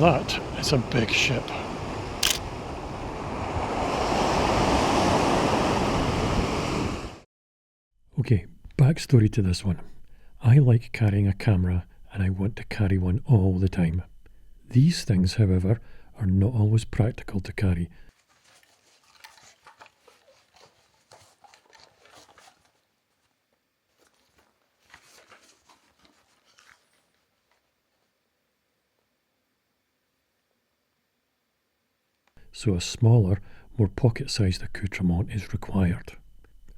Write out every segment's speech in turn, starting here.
That is a big ship. Okay, backstory to this one. I like carrying a camera and I want to carry one all the time. These things, however, are not always practical to carry. So a smaller, more pocket-sized accoutrement is required.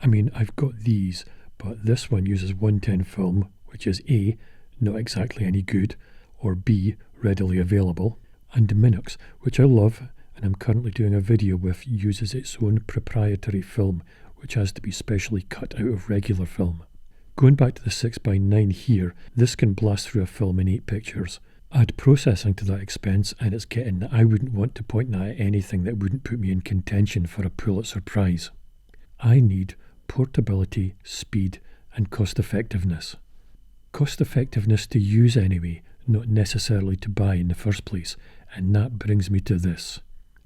I mean, I've got these, but this one uses 110 film, which is A, not exactly any good, or B, readily available, and Minux, which I love, and I'm currently doing a video with, uses its own proprietary film, which has to be specially cut out of regular film. Going back to the 6x9 here, this can blast through a film in 8 pictures. Add processing to that expense and it's getting that I wouldn't want to point that at anything that wouldn't put me in contention for a Pulitzer Prize. I need portability, speed and cost effectiveness. Cost effectiveness to use anyway, not necessarily to buy in the first place, and that brings me to this,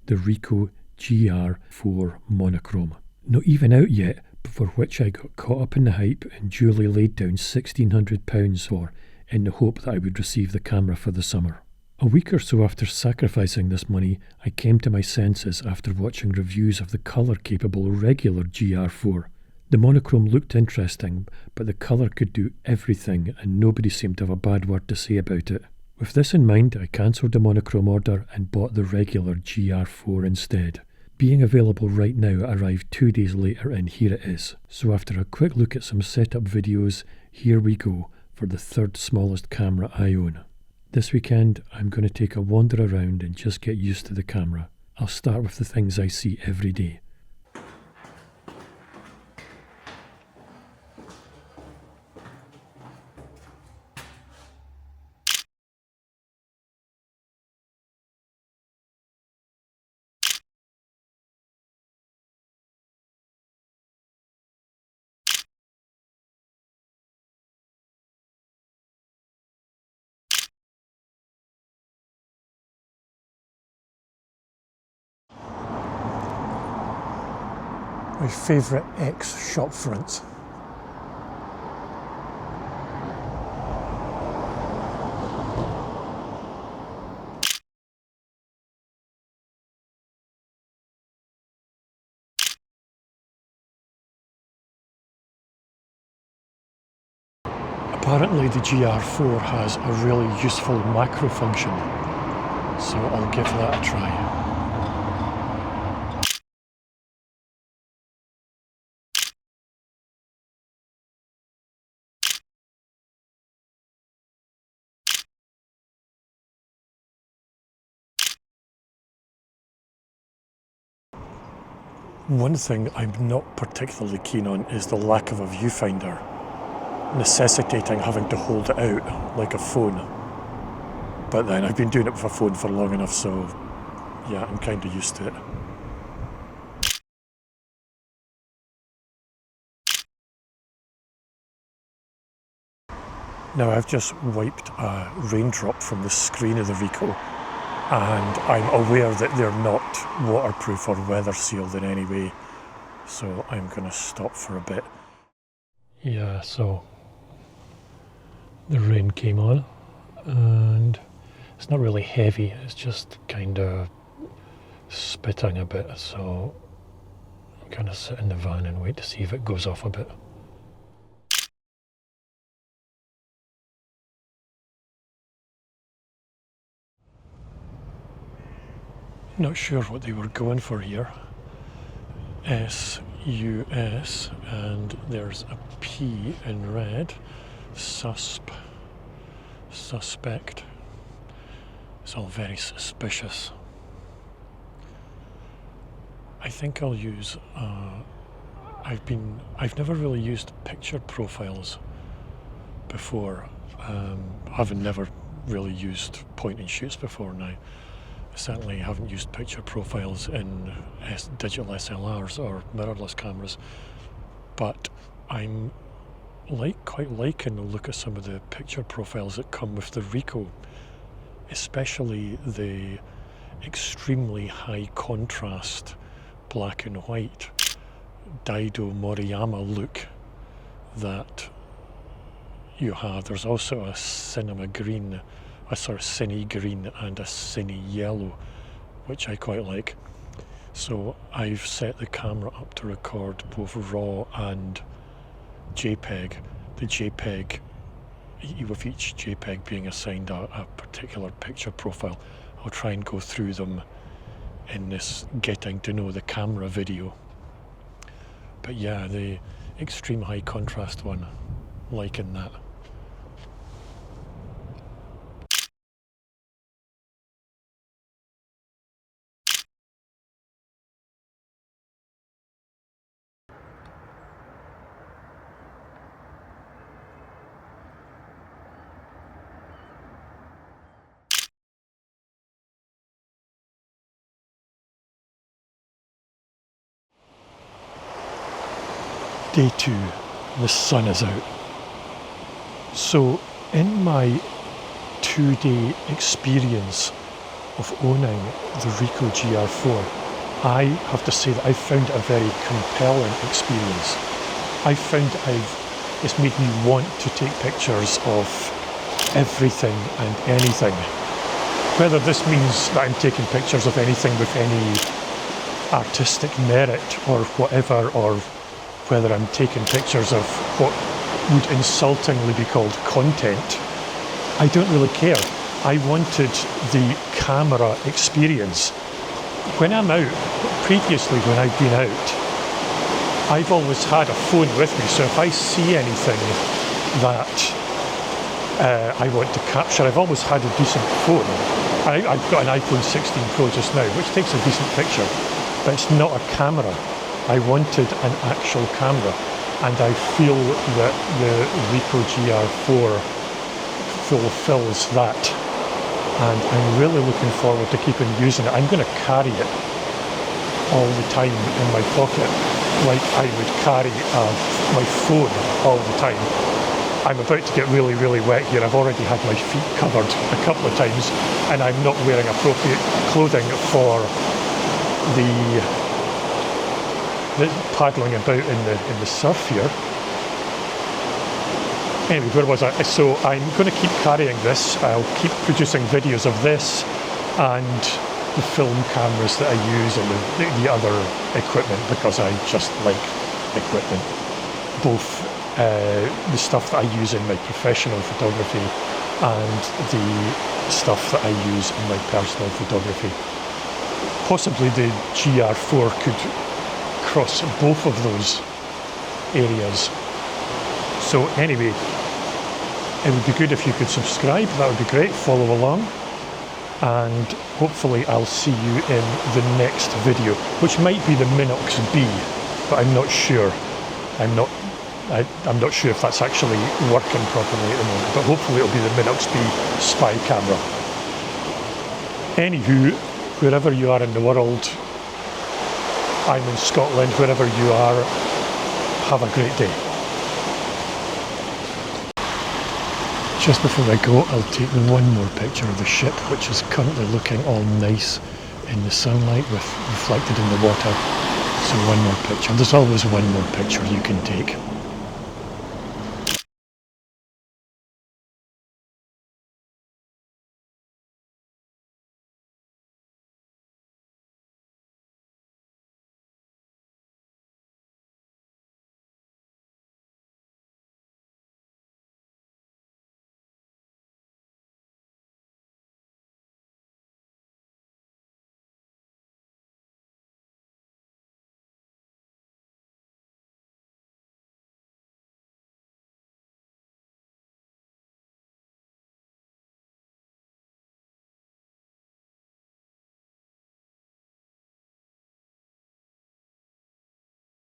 the Ricoh GR IV monochrome. Not even out yet, but for which I got caught up in the hype and duly laid down £1,600 for, in the hope that I would receive the camera for the summer. A week or so after sacrificing this money, I came to my senses after watching reviews of the colour-capable regular GR4. The monochrome looked interesting, but the colour could do everything and nobody seemed to have a bad word to say about it. With this in mind, I cancelled the monochrome order and bought the regular GR4 instead. Being available right now arrived 2 days later and here it is. So after a quick look at some setup videos, here we go for the third smallest camera I own. This weekend I'm going to take a wander around and just get used to the camera. I'll start with the things I see every day. My favourite X shop front. Apparently the GR4 has a really useful macro function, so I'll give that a try. One thing I'm not particularly keen on is the lack of a viewfinder, necessitating having to hold it out like a phone. But then I've been doing it with a phone for long enough, so yeah, I'm kind of used to it. Now I've just wiped a raindrop from the screen of the Ricoh, and I'm aware that they're not waterproof or weather sealed in any way, so I'm going to stop for a bit. Yeah, so the rain came on and it's not really heavy, it's just kind of spitting a bit, so I'm going to sit in the van and wait to see if it goes off a bit. Not sure what they were going for here. SUS, and there's a P in red. Suspect. It's all very suspicious. I think I'll use, I've never really used picture profiles before. Having never really used point and shoots before now. I certainly haven't used picture profiles in digital SLRs or mirrorless cameras, but I'm quite liking the look of some of the picture profiles that come with the Ricoh especially the extremely high contrast black and white Daido Moriyama look that you have. There's also a cinema green, a sort of cine green and a cine yellow, which I quite like. So I've set the camera up to record both RAW and JPEG. The JPEG, with each JPEG being assigned a particular picture profile. I'll try and go through them in this getting to know the camera video. But yeah, the extreme high contrast one, liking that. Day 2, the sun is out. So in my 2-day experience of owning the Ricoh GR IV, I have to say that I found it a very compelling experience. I found it's made me want to take pictures of everything and anything. Whether this means that I'm taking pictures of anything with any artistic merit or whatever, or whether I'm taking pictures of what would insultingly be called content, I don't really care. I wanted the camera experience. When I'm out, previously when I've been out, I've always had a phone with me, so if I see anything that I want to capture, I've always had a decent phone. I've got an iPhone 16 Pro just now, which takes a decent picture, but it's not a camera. I wanted an actual camera, and I feel that the Ricoh GR IV fulfills that, and I'm really looking forward to keeping using it. I'm going to carry it all the time in my pocket, like I would carry my phone all the time. I'm about to get really, really wet here. I've already had my feet covered a couple of times, and I'm not wearing appropriate clothing for the paddling about in the surf here. Anyway, where was I? So I'm going to keep carrying this. I'll keep producing videos of this and the film cameras that I use and the other equipment, because I just like equipment. Both the stuff that I use in my professional photography and the stuff that I use in my personal photography. Possibly the GR4 could cross both of those areas. So anyway, it would be good if you could subscribe. That would be great. Follow along, and hopefully I'll see you in the next video, which might be the Minox B, but I'm not sure. I'm not sure if that's actually working properly at the moment, but hopefully it'll be the Minox B spy camera. Anywho, wherever you are in the world, I'm in Scotland, wherever you are, have a great day. Just before I go, I'll take one more picture of the ship, which is currently looking all nice in the sunlight reflected in the water. So one more picture. There's always one more picture you can take.